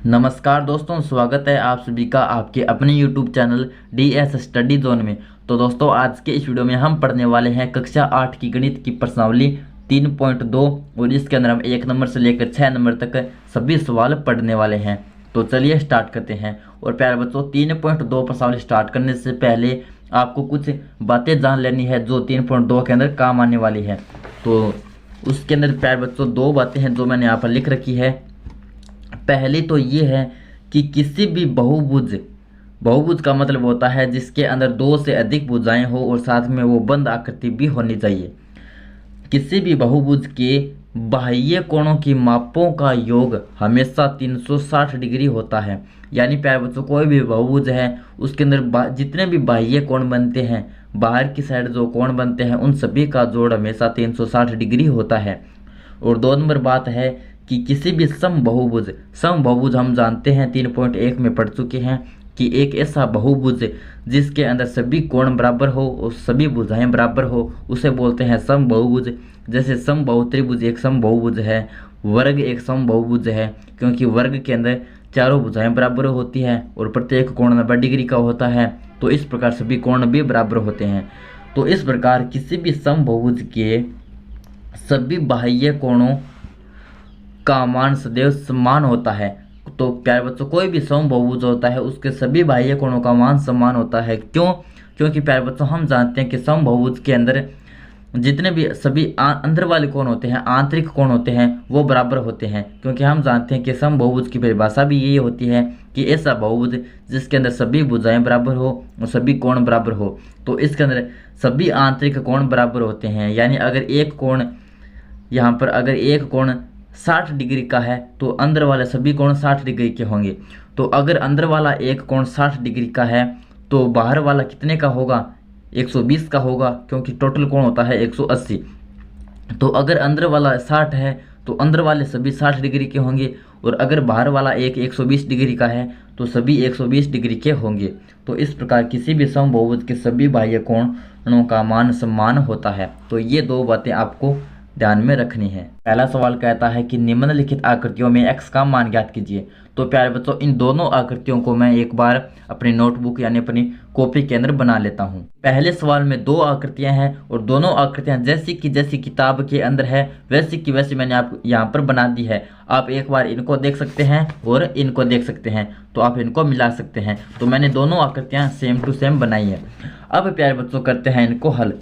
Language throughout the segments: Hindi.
नमस्कार दोस्तों, स्वागत है आप सभी का आपके अपने YouTube channel DS study zone में। तो दोस्तों, आज के इस वीडियो में हम पढ़ने वाले हैं कक्षा 8 की गणित की प्रश्नावली 3.2 और इसके अंदर हम 1 नंबर से लेकर 6 नंबर तक सभी सवाल पढ़ने वाले हैं। तो चलिए स्टार्ट करते हैं। और प्यारे बच्चों, 3.2 प्रश्नावली स्टार्ट करने से पहले आपको कुछ बातें जान लेनी है जो 3.2 के अंदर काम आने वाली है। तो उसके अंदर प्यारे बच्चों 2 बातें हैं जो मैंने यहाँ पर लिख रखी है। पहली तो ये है कि किसी भी बहुभुज, बहुभुज का मतलब होता है जिसके अंदर 2 से अधिक भुजाएं हो और साथ में वो बंद आकृति भी होनी चाहिए। किसी भी बहुभुज के बाह्य कोणों की मापों का योग हमेशा 360 डिग्री होता है। यानी प्यारे बच्चों, कोई भी बहुभुज है उसके अंदर जितने भी बाह्य कोण बनते हैं, बाहर की साइड जो कोण बनते हैं, उन सभी का जोड़ हमेशा 360 डिग्री होता है। और 2 नंबर बात है कि किसी भी समबहुभुज हम जानते हैं 3.1 में पढ़ चुके हैं कि एक ऐसा बहुभुज जिसके अंदर सभी कोण बराबर हो और सभी भुजाएं बराबर हो उसे बोलते हैं समबहुभुज। जैसे समबाहु त्रिभुज एक समबहुभुज है, वर्ग एक समबहुभुज है, क्योंकि वर्ग के अंदर चारों भुजाएं बराबर होती हैं और प्रत्येक कोण 90 डिग्री का होता है। तो इस प्रकार सभी कोण भी बराबर होते हैं। तो इस प्रकार किसी भी समबहुभुज के सभी बाह्य कोणों का मान सदैव समान होता है। तो प्यारे बच्चों, कोई भी समबहुभुज होता है उसके सभी बाह्य कोणों का मान समान होता है। क्यों? क्योंकि प्यारे बच्चों, हम जानते हैं कि समबहुभुज के अंदर जितने भी सभी अंदर वाले कोण होते हैं, आंतरिक कोण होते हैं, वो बराबर होते हैं। क्योंकि हम जानते हैं कि समबहुभुज की परिभाषा भी यही होती है कि ऐसा बहुभुज जिसके अंदर सभी भुजाएं बराबर हो और सभी कोण बराबर हो। तो इसके अंदर सभी आंतरिक कोण बराबर होते हैं। यानी अगर एक कोण यहाँ पर अगर एक कोण 60 डिग्री का है तो अंदर वाले सभी कोण 60 डिग्री के होंगे। तो अगर अंदर वाला एक कोण 60 डिग्री का है तो बाहर वाला कितने का होगा? 120 का होगा, क्योंकि टोटल कोण होता है 180। तो अगर अंदर वाला 60 है तो अंदर वाले सभी 60 डिग्री के होंगे, और अगर बाहर वाला एक 120 डिग्री का है तो सभी 120 डिग्री के होंगे। तो इस प्रकार किसी भी समबहुभुज के सभी बाह्य कोणों का मान समान होता है। तो ये 2 बातें आपको ध्यान में रखनी है। पहला सवाल कहता है कि निम्नलिखित आकृतियों में x का मान ज्ञात कीजिए। तो प्यारे बच्चों, इन दोनों आकृतियों को मैं एक बार अपनी नोटबुक यानी अपनी कॉपी के अंदर बना लेता हूँ। पहले सवाल में 2 आकृतियां हैं और दोनों आकृतियां जैसी किताब के अंदर है वैसी की वैसी मैंने आप यहाँ पर बना दी है। आप एक बार इनको देख सकते हैं और इनको देख सकते हैं, तो आप इनको मिला सकते हैं। तो मैंने दोनों आकृतियां सेम टू सेम बनाई है। अब प्यारे बच्चों, करते हैं इनको हल।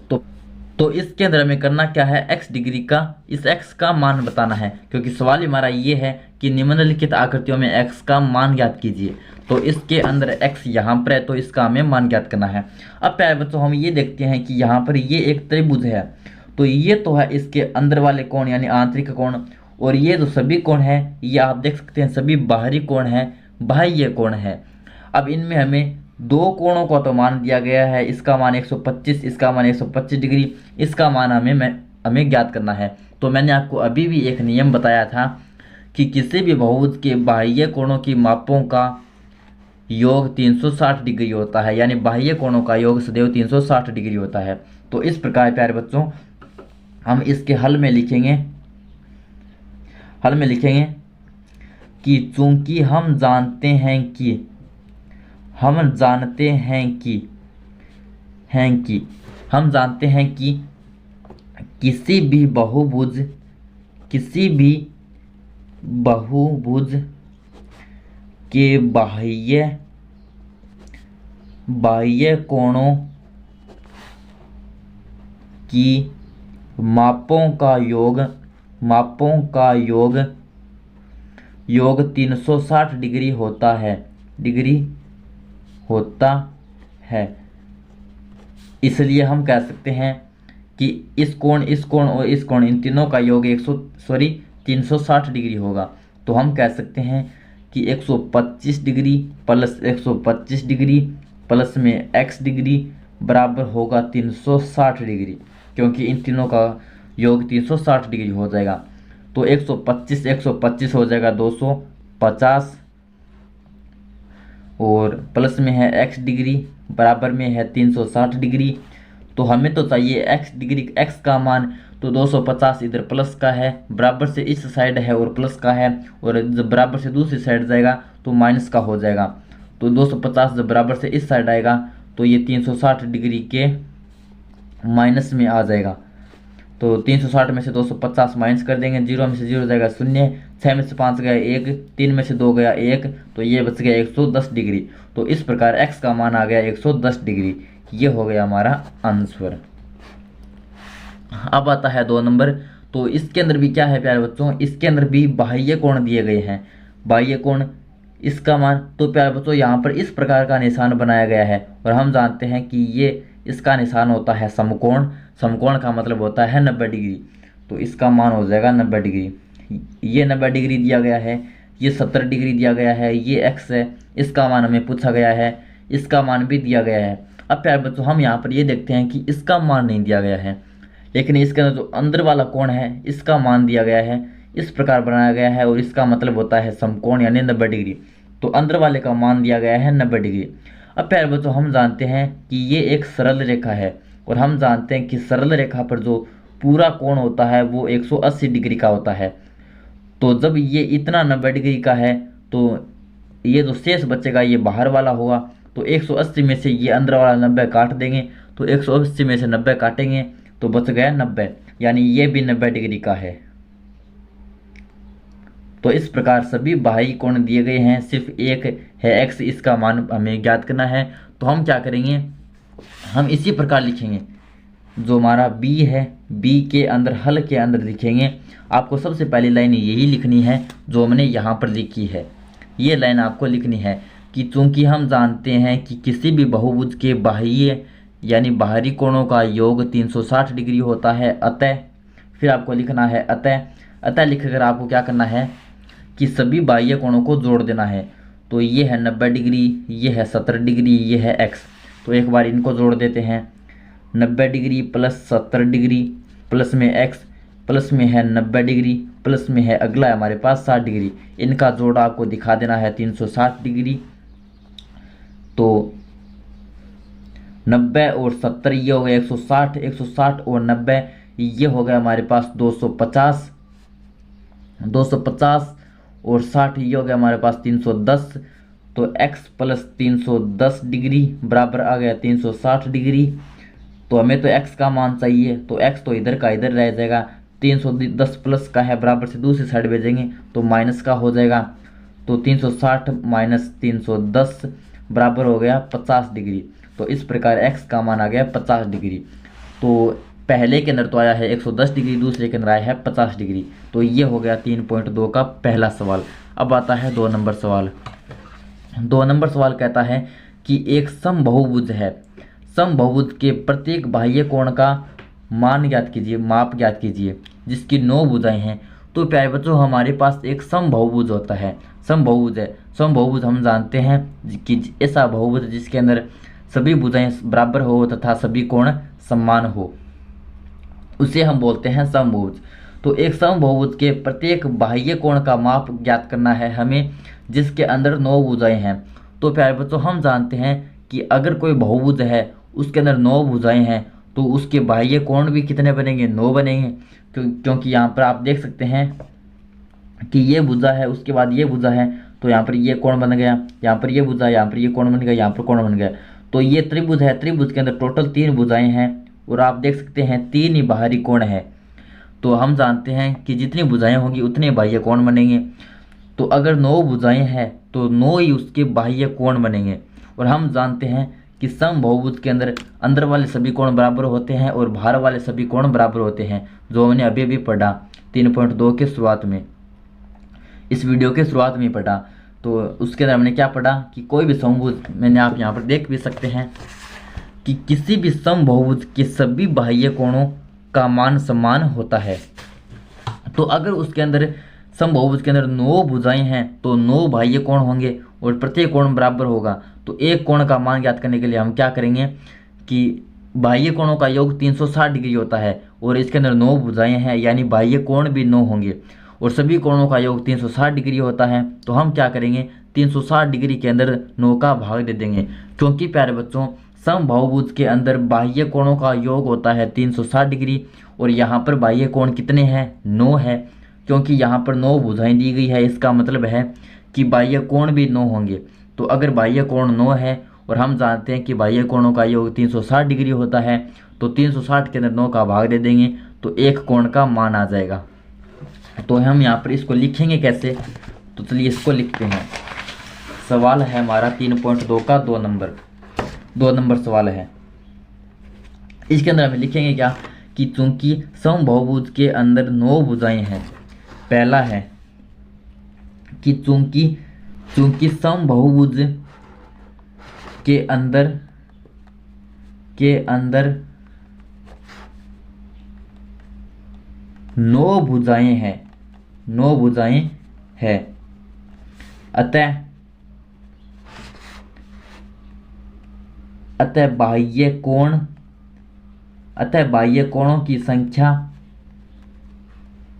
तो इसके अंदर हमें करना क्या है? x डिग्री का इस x का मान बताना है, क्योंकि सवाल हमारा ये है कि निम्नलिखित आकृतियों में x का मान ज्ञात कीजिए। तो इसके अंदर x यहाँ पर है तो इसका हमें मान ज्ञात करना है। अब प्यारे बच्चों, हम ये देखते हैं कि यहाँ पर ये एक त्रिभुज है, तो ये तो है इसके अंदर वाले कोण यानी आंतरिक कोण, और ये जो सभी कोण है ये आप देख सकते हैं सभी बाहरी कोण है, बाह्य कोण है। अब इनमें हमें 2 कोणों का तो मान दिया गया है, इसका मान 125, इसका मान 125 डिग्री, इसका मान हमें ज्ञात करना है। तो मैंने आपको अभी भी एक नियम बताया था कि किसी भी बहुभुज के बाह्य कोणों की मापों का योग 360 डिग्री होता है। यानी बाह्य कोणों का योग सदैव 360 डिग्री होता है। तो इस प्रकार प्यारे बच्चों, हम इसके हल में लिखेंगे कि चूंकि हम जानते हैं कि किसी भी बहुभुज के बाह्य कोणों की मापों का योग 360 डिग्री होता है। इसलिए हम कह सकते हैं कि इस कोण और इस कोण इन तीनों का योग 360 डिग्री होगा। तो हम कह सकते हैं कि 125 डिग्री प्लस 125 डिग्री प्लस में x डिग्री बराबर होगा 360 डिग्री, क्योंकि इन तीनों का योग 360 डिग्री हो जाएगा। तो 125 हो जाएगा 250, और प्लस में है x डिग्री बराबर में है 360 डिग्री। तो हमें तो चाहिए x डिग्री, x का मान, तो 250 इधर प्लस का है, बराबर से इस साइड है और प्लस का है, और जब बराबर से दूसरी साइड जाएगा तो माइनस का हो जाएगा। तो 250 जब बराबर से इस साइड आएगा तो ये 360 डिग्री के माइनस में आ जाएगा। तो 360 में से 250 माइनस कर देंगे, 0 में से 0 जाएगा 0, 6 में से 5 गया 1, 3 में से 2 गया 1, तो ये बच गया 110 डिग्री। तो इस प्रकार x का मान आ गया 110 डिग्री। ये हो गया हमारा आंसर। अब आता है 2 नंबर। तो इसके अंदर भी क्या है प्यारे बच्चों, इसके अंदर भी बाह्य कोण दिए गए हैं। बाह्य कोण इसका मान, तो प्यारे बच्चों यहाँ पर इस प्रकार का निशान बनाया गया है, और हम जानते हैं कि ये इसका निशान होता है समकोण। समकोण का मतलब होता है 90 डिग्री। तो इसका मान हो जाएगा 90 डिग्री। ये 90 डिग्री दिया गया है, ये 70 डिग्री दिया गया है, ये x है, इसका मान हमें पूछा गया है, इसका मान भी दिया गया है। अब प्यारे बच्चों हम यहाँ पर ये देखते हैं कि इसका मान नहीं दिया गया है, लेकिन इसके अंदर जो अंदर वाला कोण है इसका मान दिया गया है, इस प्रकार बनाया गया है, और इसका मतलब होता है समकोण यानी 90 डिग्री। तो अंदर वाले का मान दिया गया है 90 डिग्री। अब प्यारे बच्चों हम जानते हैं कि ये एक सरल रेखा है, और हम जानते हैं कि सरल रेखा पर जो पूरा कोण होता है वो 180 डिग्री का होता है। तो जब ये इतना 90 डिग्री का है तो ये जो शेष बचेगा ये बाहर वाला होगा। तो 180 में से ये अंदर वाला 90 काट देंगे, तो 180 में से 90 काटेंगे तो बच गया 90, यानी ये भी 90 डिग्री का है। तो इस प्रकार सभी बाह्य कोण दिए गए हैं, सिर्फ एक है x, इसका मान हमें ज्ञात करना है। तो हम क्या करेंगे, हम इसी प्रकार लिखेंगे। जो हमारा b है, b के अंदर हल के अंदर लिखेंगे। आपको सबसे पहली लाइन यही लिखनी है जो हमने यहाँ पर लिखी है। ये लाइन आपको लिखनी है कि चूंकि हम जानते हैं कि किसी भी बहुभुज के बाह्य यानी बाहरी कोणों का योग 360 डिग्री होता है, अतः फिर आपको लिखना है अतः लिखकर आपको क्या करना है कि सभी बाह्य कोणों को जोड़ देना है। तो ये है 90 डिग्री, ये है 70 डिग्री, ये है x। तो एक बार इनको जोड़ देते हैं। 90 डिग्री प्लस 70 डिग्री प्लस में x, प्लस में है 90 डिग्री, प्लस में है अगला है हमारे पास 60 डिग्री। इनका जोड़ आपको दिखा देना है 360 डिग्री। तो 90 और 70 ये हो गया 160, 160 और 90 ये हो गया हमारे पास 250, 250 और 60 ये हो गया हमारे पास 310। तो x प्लस 310 डिग्री बराबर आ गया 360 डिग्री। तो हमें तो x का मान चाहिए, तो x तो इधर का इधर रह जाएगा, 310 प्लस का है, बराबर से दूसरी साइड भेजेंगे तो माइनस का हो जाएगा। तो 360 माइनस 310 बराबर हो गया 50 डिग्री। तो इस प्रकार x का मान आ गया 50 डिग्री। तो पहले के अंदर तो आया है 110 डिग्री, दूसरे के अंदर आया है 50 डिग्री। तो ये हो गया 3.2 का पहला सवाल। अब आता है 2 नंबर सवाल। 2 नंबर सवाल कहता है कि एक समबहुभुज है, समबहुभुज के प्रत्येक बाह्य कोण का मान ज्ञात कीजिए, माप ज्ञात कीजिए, जिसकी 9 भुजाएं हैं। तो प्यारे बच्चों हमारे पास एक समबहुभुज होता है, समबहुभुज है। समबहुभुज हम जानते हैं कि ऐसा बहुभुज जिसके अंदर सभी भुजाएं बराबर हो तथा सभी कोण समान हो, उसे हम बोलते हैं समबहुभुज। तो एक समबहुभुज के प्रत्येक बाह्य कोण का माप ज्ञात करना है हमें, जिसके अंदर 9 भुजाएं हैं। तो प्यारे बच्चों हम जानते हैं कि अगर कोई बहुभुज है उसके अंदर 9 भुजाएं हैं तो उसके बाह्य कोण भी कितने बनेंगे, 9 बनेंगे। क्योंकि यहाँ पर आप देख सकते हैं कि ये भुजा है, उसके बाद ये भुजा है, तो यहाँ पर ये कोण बन गया, यहाँ पर ये भुजा है, यहाँ पर ये कोण बन गया, यहाँ पर कोण बन गया। तो ये त्रिभुज है, त्रिभुज के अंदर टोटल 3 भुजाएं हैं, और आप देख सकते हैं 3 ही बाहरी कोण है। तो हम जानते हैं कि जितनी भुजाएं होंगी उतने बाह्य कोण बनेंगे। तो अगर 9 भुजाएं हैं तो 9 ही उसके बाह्य कोण बनेंगे। और हम जानते हैं कि समबहुभुज के अंदर वाले सभी कोण बराबर होते हैं और बाहर वाले सभी कोण बराबर होते हैं, जो हमने अभी अभी पढ़ा 3.2 के शुरुआत में, इस वीडियो के शुरुआत में पढ़ा। तो उसके अंदर हमने क्या पढ़ा कि कोई भी समबहुज, मैंने आप यहाँ पर देख भी सकते हैं कि किसी भी समबहुभुज के सभी बाह्य कोणों का मान समान होता है। तो अगर उसके अंदर समबहुभुज के अंदर 9 भुजाएं हैं तो 9 बाह्य कोण होंगे और प्रत्येक कोण बराबर होगा। तो एक कोण का मान ज्ञात करने के लिए हम क्या करेंगे कि बाह्य कोणों का योग 360 डिग्री होता है और इसके अंदर 9 भुजाएं हैं, यानी बाह्य कोण भी 9 होंगे और सभी कोणों का योग 360 डिग्री होता है। तो हम क्या करेंगे 360 डिग्री के अंदर 9 का भाग दे देंगे, क्योंकि प्यारे बच्चों समबाहुभुज के अंदर बाह्य कोणों का योग होता है 360 डिग्री, और यहाँ पर बाह्य कोण कितने हैं? 9 है। क्योंकि यहाँ पर 9 भुजाएं दी गई है, इसका मतलब है कि बाह्य कोण भी 9 होंगे। तो अगर बाह्य कोण 9 है और हम जानते हैं कि बाह्य कोणों का योग 360 डिग्री होता है, तो 360 के अंदर 9 का भाग दे देंगे तो एक कोण का मान आ जाएगा। तो हम यहाँ पर इसको लिखेंगे कैसे? तो चलिए इसको लिखते हैं। सवाल है हमारा 3.2 का 2 नंबर सवाल है। इसके अंदर हम लिखेंगे क्या कि चूंकि समबाहुभुज के अंदर 9 भुजाएं हैं। पहला है कि चूंकि समबाहुभुज के अंदर 9 भुजाएं हैं, 9 भुजाएं हैं, अतः बाह्य कोणों की संख्या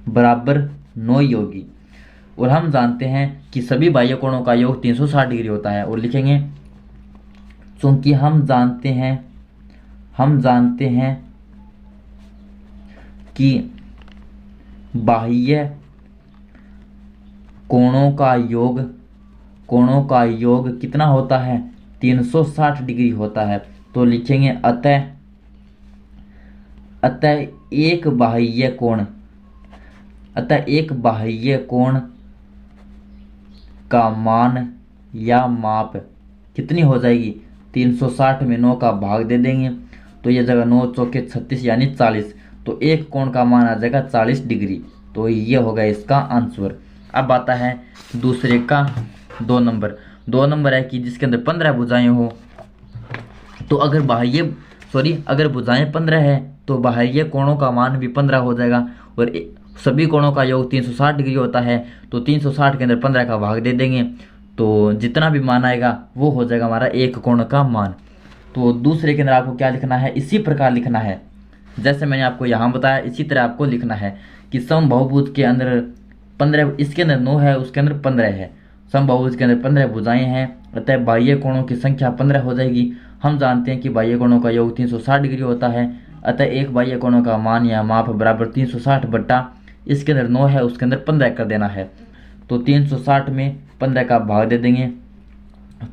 बराबर 9 ही होगी। और हम जानते हैं कि सभी बाह्य कोणों का योग 360 डिग्री होता है। और लिखेंगे क्योंकि हम जानते हैं कि बाह्य कोणों का योग कितना होता है? 360 डिग्री होता है। तो लिखेंगे अतः एक बाह्य कोण का मान या माप कितनी हो जाएगी? 360 में 9 का भाग दे देंगे तो ये जगह 9 चौके 36 यानी 40। तो एक कोण का मान आ जाएगा 40 डिग्री। तो ये होगा इसका आंसर। अब आता है दूसरे का 2 नंबर है कि जिसके अंदर 15 भुजाएं हो। तो अगर भुजाएं 15 है तो बाह्य कोणों का मान भी 15 हो जाएगा। और सभी कोणों का योग 360 डिग्री होता है। तो 360 के अंदर 15 का भाग दे देंगे तो जितना भी मान आएगा वो हो जाएगा हमारा एक कोण का मान। तो दूसरे के अंदर आपको क्या लिखना है? इसी प्रकार लिखना है जैसे मैंने आपको यहाँ बताया, इसी तरह आपको लिखना है कि समबाहुभुज के अंदर 15, इसके अंदर 9 है, उसके अंदर 15 है। समबाहुभुज के अंदर 15 भुजाएं हैं, अतः बाह्य कोणों की संख्या 15 हो जाएगी। हम जानते हैं कि बाह्य कोणों का योग 360 डिग्री होता है, अतः एक बाह्य कोणों का मान या माप बराबर 360 बट्टा इसके अंदर 9 है, उसके अंदर 15 कर देना है। तो 360 में 15 का भाग दे देंगे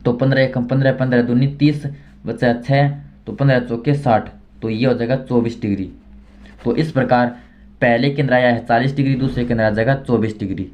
तो 15 एकम 15, 15 दूनी 30, बचा 6, तो 15 चौके 60। तो ये हो जाएगा 24 डिग्री। तो इस प्रकार पहले के अंदर आया है 40 डिग्री, दूसरे के अंदर आ जाएगा 24 डिग्री।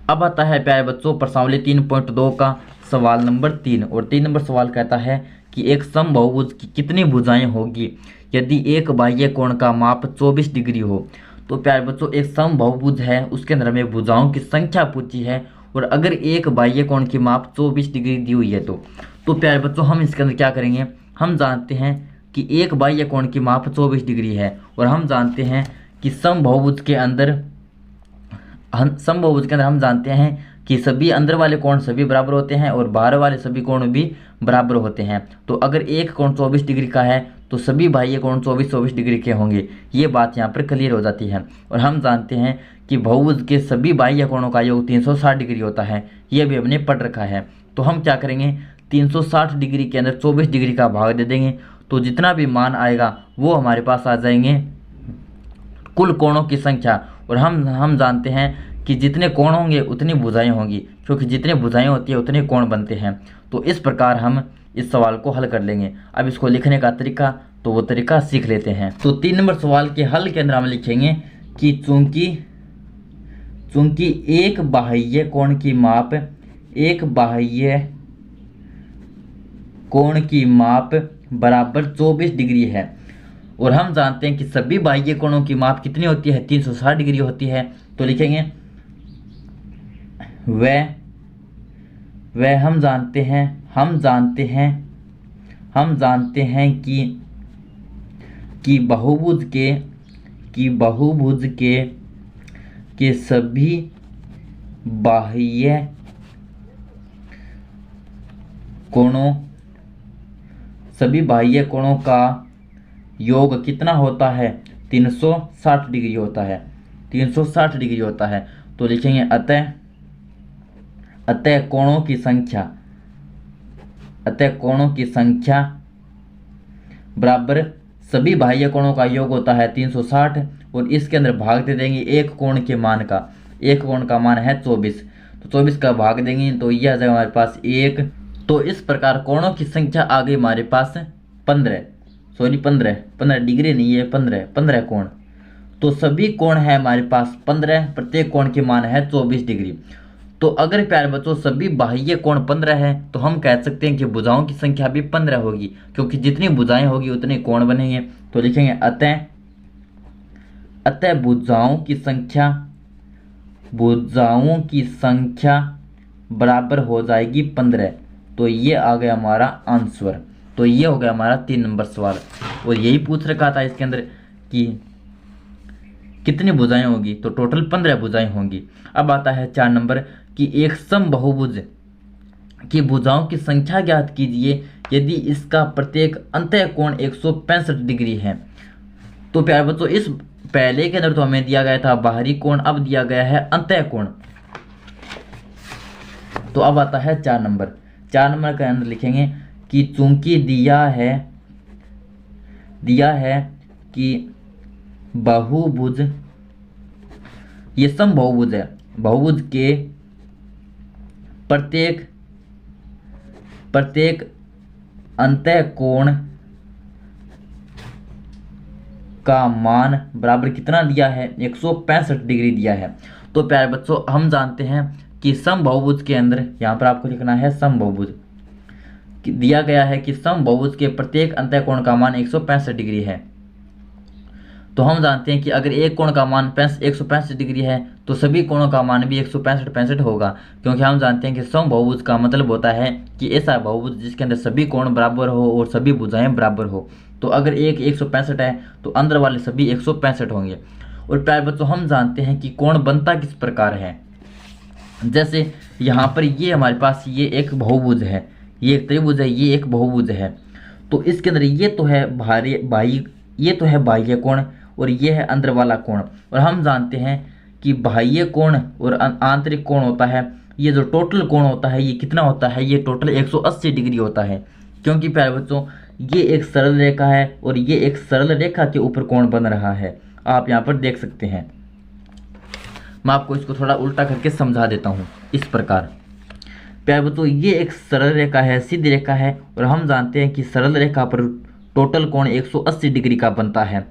अब आता है प्यारे बच्चों प्रश्नावली 3.2 का सवाल नंबर 3। और 3 नंबर सवाल कहता है कि एक समबाहुभुज की कितनी भुजाएं होगी यदि एक बाह्य कोण का माप 24 डिग्री हो। तो प्यारे बच्चों एक समबाहुभुज है, उसके अंदर हमें भुजाओं की संख्या पूछी है और अगर एक बाह्य कोण की माप 24 डिग्री दी हुई है तो प्यारे बच्चों हम इसके अंदर क्या करेंगे? हम जानते हैं कि एक बाह्य कोण की माप 24 डिग्री है और हम जानते हैं कि समबाहुभुज के अंदर हम जानते हैं कि सभी अंदर वाले कोण सभी बराबर होते हैं और बाहर वाले सभी कोण भी बराबर होते हैं। तो अगर एक कोण 24 डिग्री का है तो सभी बाह्य कोण 24 डिग्री के होंगे। ये बात यहाँ पर क्लियर हो जाती है। और हम जानते हैं कि बहुभुज के सभी बाह्य कोणों का योग 360 डिग्री होता है, ये भी हमने पढ़ रखा है। तो हम क्या करेंगे? 360 डिग्री के अंदर 24 डिग्री का भाग दे देंगे तो जितना भी मान आएगा वो हमारे पास आ जाएंगे कुल कोणों की संख्या। और हम जानते हैं कि जितने कोण होंगे उतनी भुजाएं होंगी, क्योंकि जितने भुजाएं होती है उतने कोण बनते हैं। तो इस प्रकार हम इस सवाल को हल कर लेंगे। अब इसको लिखने का तरीका तो वो तरीका सीख लेते हैं। तो 3 नंबर सवाल के हल के अंदर हम लिखेंगे कि चूंकि एक बाह्य कोण की माप बराबर 24 डिग्री है और हम जानते हैं कि सभी बाह्य कोणों की माप कितनी होती है? 360 डिग्री होती है। तो लिखेंगे वह हम जानते हैं कि बहुभुज के सभी बाह्य कोणों का योग कितना होता है? 360 डिग्री होता है, 360 डिग्री होता है। तो लिखेंगे अतः कोणों की संख्या अतः कोणों की संख्या बराबर सभी बाह्य कोणों का योग होता है 360 और इसके अंदर भाग दे देंगे एक कोण के मान का। एक कोण का मान है 24, तो 24 का भाग देंगे तो यह आ जाएगा हमारे पास 1। तो इस प्रकार कोणों की संख्या आ गई हमारे पास 15 डिग्री नहीं है, 15 कोण। तो सभी कोण है हमारे पास 15, प्रत्येक कोण के मान है 24 डिग्री। तो अगर प्यारे बच्चों सभी बाह्य कोण 15 है तो हम कह सकते हैं कि भुजाओं की संख्या भी 15 होगी, क्योंकि जितनी भुजाएं होगी उतने कोण बनेंगे। तो लिखेंगे अतः भुजाओं की संख्या बराबर हो जाएगी 15। तो ये आ गया हमारा आंसर। तो ये हो गया हमारा 3 नंबर सवाल। और यही पूछ रखा था इसके अंदर कि कितनी भुजाएं होगी, तो टोटल 15 भुजाएं होंगी। अब आता है 4 नंबर कि एक समबाहुभुज की भुजाओं की संख्या ज्ञात कीजिए यदि इसका प्रत्येक अंतः कोण 165 डिग्री है। तो प्यारे बच्चों इस पहले के अंदर तो हमें दिया गया था बाहरी कोण, अब दिया गया है अंतः कोण। तो अब आता है 4 नंबर। 4 नंबर के अंदर लिखेंगे कि चूंकि दिया है कि बहुभुज, ये समबाहुभुज है, बहुभुज के प्रत्येक अंतः कोण का मान बराबर कितना दिया है, 165 डिग्री दिया है। तो प्यारे बच्चों हम जानते हैं कि समबाहुभुज के अंदर, यहाँ पर आपको लिखना है समबाहुभुज, दिया गया है कि समबाहुभुज के प्रत्येक अंतः कोण का मान 165 डिग्री है। तो हम जानते हैं कि अगर एक कोण का मान 165 डिग्री है तो सभी कोणों का मान भी 165 होगा, क्योंकि हम जानते हैं कि समबाहुभुज का मतलब होता है कि ऐसा बहुभुज जिसके अंदर सभी कोण बराबर हो और सभी भुजाएं बराबर हो। तो अगर एक 165 है तो अंदर वाले सभी 165 होंगे। और प्यारे बच्चों हम जानते हैं कि कोण बनता किस प्रकार है। जैसे यहाँ पर ये हमारे पास ये एक बहुभुज है, ये एक त्रिभुज है, ये एक बहुभुज है। तो इसके अंदर ये तो है बाह्य कोण और ये है अंदर वाला कोण। और हम जानते हैं कि बाह्य कोण और आंतरिक कोण होता है, ये जो टोटल कोण होता है ये कितना होता है, ये टोटल 180 डिग्री होता है। क्योंकि प्यारे बच्चों ये एक सरल रेखा है और ये एक सरल रेखा के ऊपर कोण बन रहा है, आप यहाँ पर देख सकते हैं। मैं आपको इसको थोड़ा उल्टा करके समझा देता हूँ इस प्रकार। प्यारे बच्चों ये एक सरल रेखा है, सीधी रेखा है, और हम जानते हैं कि सरल रेखा पर टोटल कोण 180 डिग्री का बनता है।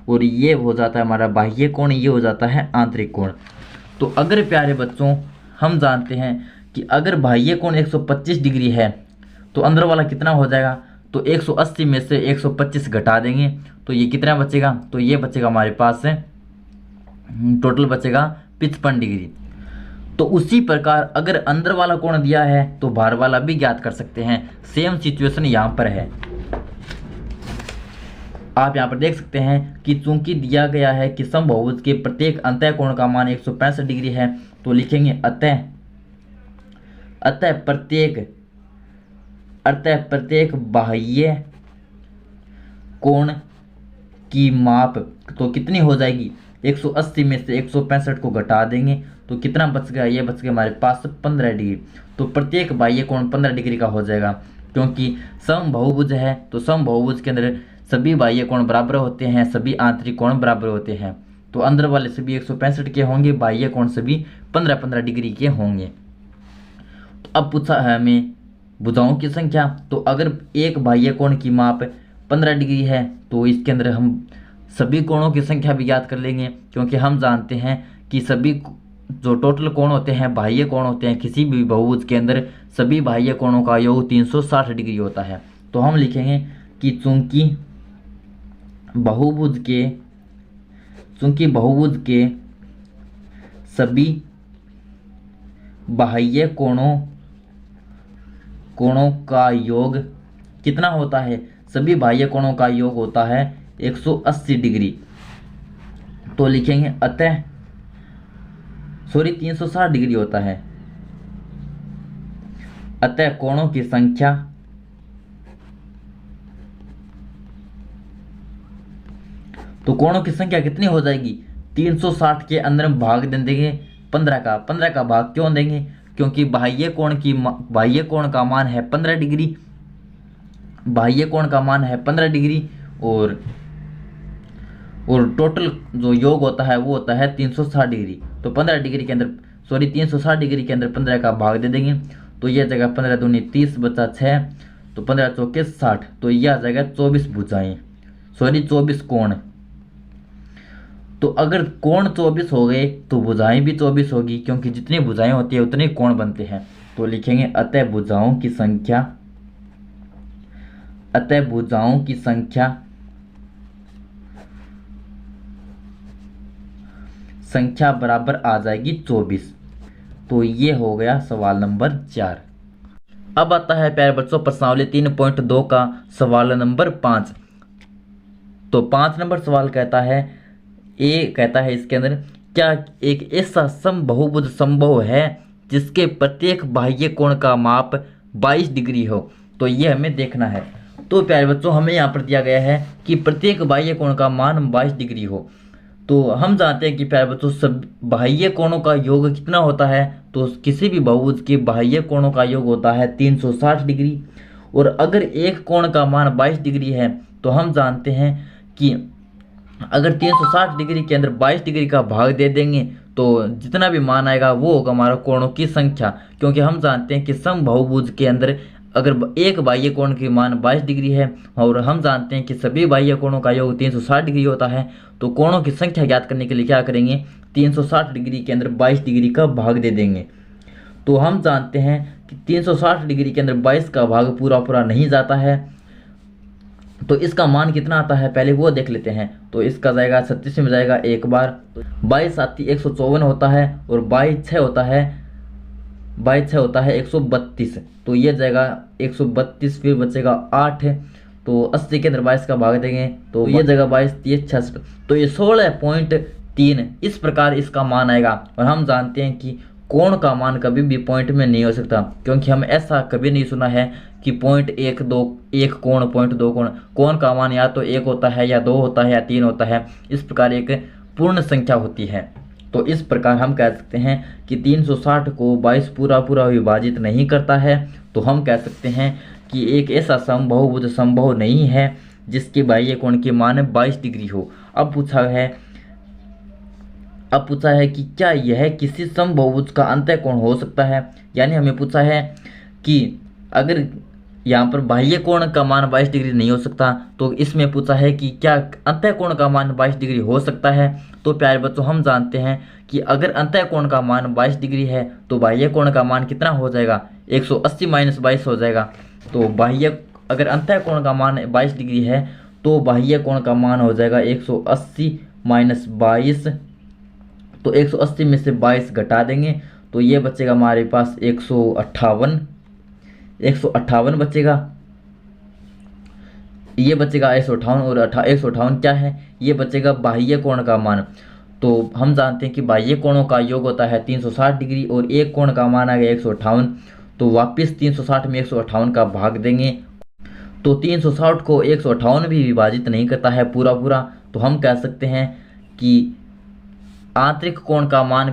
और ये हो जाता है हमारा बाह्य कोण, ये हो जाता है आंतरिक कोण। तो अगर प्यारे बच्चों हम जानते हैं कि अगर बाह्य कोण 125 डिग्री है तो अंदर वाला कितना हो जाएगा, तो 180 में से 125 घटा देंगे तो ये कितना बचेगा, तो ये बचेगा हमारे पास टोटल बचेगा 55 डिग्री। तो उसी प्रकार अगर अंदर वाला कोण दिया है तो बाहर वाला भी ज्ञात कर सकते हैं। सेम सिचुएशन यहाँ पर है, आप यहाँ पर देख सकते हैं कि चूंकि दिया गया है कि समबाहुभुज के प्रत्येक अंतः कोण का मान 165 डिग्री है तो लिखेंगे अतः प्रत्येक बाह्य कोण की माप तो कितनी हो जाएगी, 180 में से 165 को घटा देंगे तो कितना बच गया, ये बच गया हमारे पास 15 डिग्री। तो प्रत्येक बाह्य कोण 15 डिग्री का हो जाएगा। क्योंकि समबाहुभुज है तो समबाहुभुज के अंदर सभी बाह्य कोण बराबर होते हैं, सभी आंतरिक कोण बराबर होते हैं। तो अंदर वाले सभी 165 के होंगे, बाह्य कोण सभी 15-15 डिग्री के होंगे। तो अब पूछा है हमें भुजाओं की संख्या। तो अगर एक बाह्य कोण की माप 15 डिग्री है तो इसके अंदर हम सभी कोणों की संख्या भी ज्ञात कर लेंगे, क्योंकि हम जानते हैं कि सभी जो टोटल कोण होते हैं, बाह्य कोण होते हैं किसी भी बहुभुज के अंदर, सभी बाह्य कोणों का योग 360 डिग्री होता है। तो हम लिखेंगे कि चूंकि बहुभुज के सभी बाह्य कोणों का योग कितना होता है, सभी बाह्य कोणों का योग होता है 180 डिग्री। तो लिखेंगे 360 डिग्री होता है। अतः कोणों की संख्या तो कोणों की संख्या कितनी हो जाएगी, 360 के अंदर हम भाग दे देंगे 15 का भाग क्यों देंगे, क्योंकि बाह्य कोण का मान है 15 डिग्री बाह्य कोण का मान है 15 डिग्री और टोटल जो योग होता है वो होता है 360 डिग्री। तो 15 डिग्री के अंदर 360 डिग्री के अंदर 15 का भाग दे देंगे तो यह जगह 15 दूनी 30 बचा 6, तो 15 चौके 60, तो यह आ जाएगा 24 भुजाएं, 24 कोण। तो अगर कोण 24 हो गए तो भुजाएं भी 24 होगी, क्योंकि जितनी भुजाएं होती है उतने कोण बनते हैं। तो लिखेंगे अतः भुजाओं की संख्या बराबर आ जाएगी 24। तो ये हो गया सवाल नंबर 4। अब आता है प्यारे बच्चों प्रश्नावली 3.2 का सवाल नंबर 5। तो 5 नंबर सवाल कहता है, ए कहता है इसके अंदर, क्या एक ऐसा समबहुभुज संभव है जिसके प्रत्येक बाह्य कोण का माप 22 डिग्री हो? तो ये हमें देखना है। तो प्यारे बच्चों हमें यहाँ पर दिया गया है कि प्रत्येक बाह्य कोण का मान 22 डिग्री हो। तो हम जानते हैं कि प्यारे बच्चों सब बाह्य कोणों का योग कितना होता है, तो किसी भी बहुभुज के बाह्य कोणों का योग होता है 360 डिग्री। और अगर एक कोण का मान 22 डिग्री है तो हम जानते हैं कि अगर 360 डिग्री के अंदर 22 डिग्री का भाग दे देंगे तो जितना भी मान आएगा वो होगा हमारा कोणों की संख्या, क्योंकि हम जानते हैं कि समबाहुभुज के अंदर अगर एक बाह्य कोण की मान 22 डिग्री है और हम जानते हैं कि सभी बाह्य कोणों का योग 360 डिग्री होता है, तो कोणों की संख्या ज्ञात करने के लिए क्या करेंगे, 360 डिग्री के अंदर 22 डिग्री का भाग दे देंगे। तो हम जानते हैं कि 360 डिग्री के अंदर 22 का भाग पूरा नहीं जाता है, तो इसका मान कितना आता है पहले वो देख लेते हैं। तो इसका जाएगा 36 में जाएगा एक बार, 22 साथी 154 होता है और 22 6 होता है 132। तो ये जाएगा 132, फिर बचेगा 8, तो 80 के अंदर 22 का भाग देंगे तो ये जगह 22 30 66, तो ये 16.3 इस प्रकार इसका मान आएगा। और हम जानते हैं कि कोण का मान कभी भी पॉइंट में नहीं हो सकता, क्योंकि हम ऐसा कभी नहीं सुना है कि 0.12 1 कोण 0.2 कोण का मान या तो 1 होता है या 2 होता है या 3 होता है, इस प्रकार एक पूर्ण संख्या होती है। तो इस प्रकार हम कह सकते हैं कि 360 को 22 पूरा विभाजित नहीं करता है। तो हम कह सकते हैं कि एक ऐसा समबाहुभुज संभव नहीं है जिसके बाह्य कोण के मान 22 डिग्री हो। अब पूछा है कि क्या यह किसी समबाहुभुज का अंतः कोण हो सकता है, यानी हमें पूछा है कि अगर यहाँ पर बाह्य कोण का मान 22 डिग्री नहीं हो सकता, तो इसमें पूछा है कि क्या अंतः कोण का मान 22 डिग्री हो सकता है। तो प्यारे बच्चों हम जानते हैं कि अगर अंतः कोण का मान 22 डिग्री है तो बाह्य कोण का मान कितना हो जाएगा, 180 - 22 हो जाएगा। तो अगर अंतः कोण का मान 22 डिग्री है तो बाह्य कोण का मान हो जाएगा 180 - 22। तो 180 में से 22 घटा देंगे तो ये बचेगा हमारे पास 158 बचेगा, ये बचेगा 158 और 158 क्या है, ये बचेगा बाह्य कोण का मान। तो हम जानते हैं कि बाह्य कोणों का योग होता है 360 डिग्री और एक कोण का मान आ गया 158, तो वापस 360 में 158 का भाग देंगे तो 360 को 158 भी विभाजित नहीं करता है पूरा। तो हम कह सकते हैं कि आंतरिक कोण का मान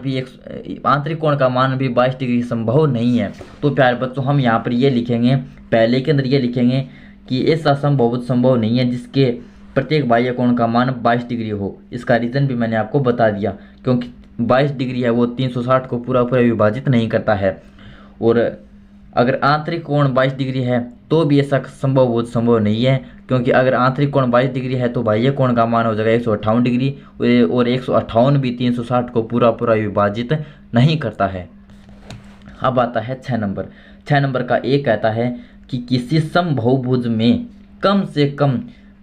भी 22 डिग्री संभव नहीं है। तो प्यारे बच्चों हम यहाँ पर ये लिखेंगे, पहले के अंदर ये लिखेंगे कि ऐसा समबाहुभुज संभव नहीं है जिसके प्रत्येक बाह्य कोण का मान 22 डिग्री हो। इसका रीज़न भी मैंने आपको बता दिया, क्योंकि 22 डिग्री है वो 360 को पूरा विभाजित नहीं करता है। और अगर आंतरिक कोण 22 डिग्री है तो भी ऐसा समबाहुभुज संभव नहीं है, क्योंकि अगर आंतरिक कोण 22 डिग्री है तो बाह्य कोण का मान हो जाएगा 158 डिग्री और 158 भी 360 को पूरा विभाजित नहीं करता है। अब आता है 6 नंबर। 6 नंबर का एक कहता है कि किसी समबाहुभुज में कम से कम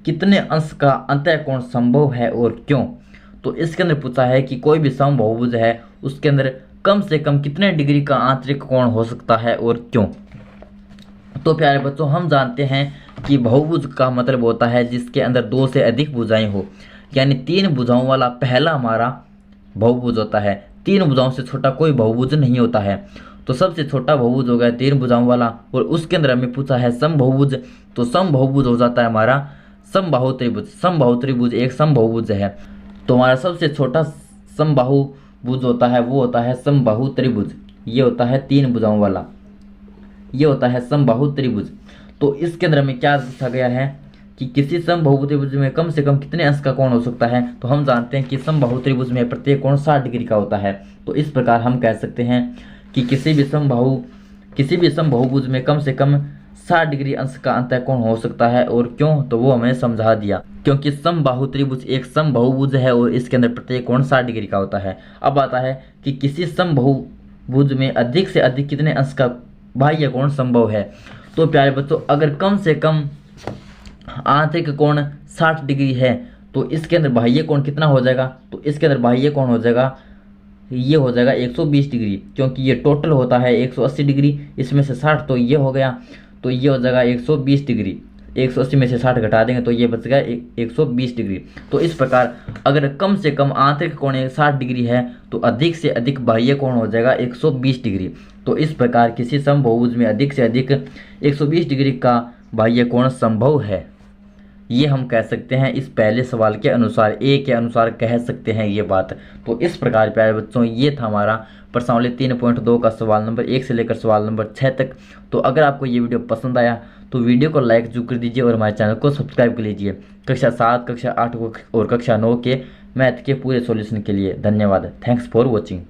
कितने अंश का अंतः कोण संभव है और क्यों। तो इसके अंदर पूछा है कि कोई भी समबाहुभुज है उसके अंदर कम से कम कितने डिग्री का आंतरिक कोण हो सकता है और क्यों। तो प्यारे बच्चों हम जानते हैं कि बहुभुज का मतलब होता है जिसके अंदर 2 से अधिक भुजाएं हो, यानी 3 भुजाओं वाला पहला हमारा बहुभुज होता है। 3 भुजाओं से छोटा कोई बहुभुज नहीं होता है। तो सबसे छोटा बहुभुज हो गया 3 भुजाओं वाला, और उसके अंदर हमें पूछा है समबाहुभुज, तो समबाहुभुज हो जाता है हमारा समबाहु त्रिभुज। समबाहु त्रिभुज एक समबाहुभुज है, तो हमारा सबसे छोटा समबाहुभुज होता है वो होता है समबाहु त्रिभुज। ये होता है 3 भुजाओं वाला, ये होता है समबाहु त्रिभुज। तो इसके अंदर हमें क्या पूछा गया है कि किसी समबाहु त्रिभुज में कम से कम कितने अंश का कोण हो सकता है। तो हम जानते हैं कि समबाहु त्रिभुज में प्रत्येक कोण 60 डिग्री का होता है। तो इस प्रकार हम कह सकते हैं कि किसी भी समबाहुभुज में कम से कम 60 डिग्री अंश का अंतः कोण हो सकता है। और क्यों, तो वो हमें समझा दिया, क्योंकि समबाहु त्रिभुज एक समबाहुभुज है और इसके अंदर प्रत्येक कोण 60 डिग्री का होता है। अब आता है कि किसी समबाहुभुज में अधिक से अधिक कितने अंश का बाह्य कोण संभव है। तो प्यारे बच्चों, अगर कम से कम आंतरिक कोण 60 डिग्री है तो इसके अंदर बाह्य कोण कितना हो जाएगा। तो इसके अंदर बाह्य कोण हो जाएगा, ये हो जाएगा 120 डिग्री, क्योंकि ये टोटल होता है 180 डिग्री, इसमें से 60 तो ये हो गया, तो ये हो जाएगा 120 डिग्री। 180 में से 60 घटा देंगे तो ये बच गया 120 डिग्री। तो इस प्रकार अगर कम से कम आंतरिक कोण 60 डिग्री है तो अधिक से अधिक बाह्य कोण हो जाएगा 120 डिग्री। तो इस प्रकार किसी समबाहुभुज में अधिक से अधिक 120 डिग्री का बाह्य कोण संभव है। ये हम कह सकते हैं, इस पहले सवाल के अनुसार, ए के अनुसार कह सकते हैं ये बात। तो इस प्रकार प्यारे बच्चों, ये था हमारा प्रश्नावली 3.2 का सवाल नंबर 1 से लेकर सवाल नंबर 6 तक। तो अगर आपको ये वीडियो पसंद आया तो वीडियो को लाइक जरूर कर दीजिए और हमारे चैनल को सब्सक्राइब कर लीजिए। कक्षा 7, कक्षा 8 और कक्षा 9 के मैथ के पूरे सॉल्यूशन के लिए। धन्यवाद। Thanks for watching.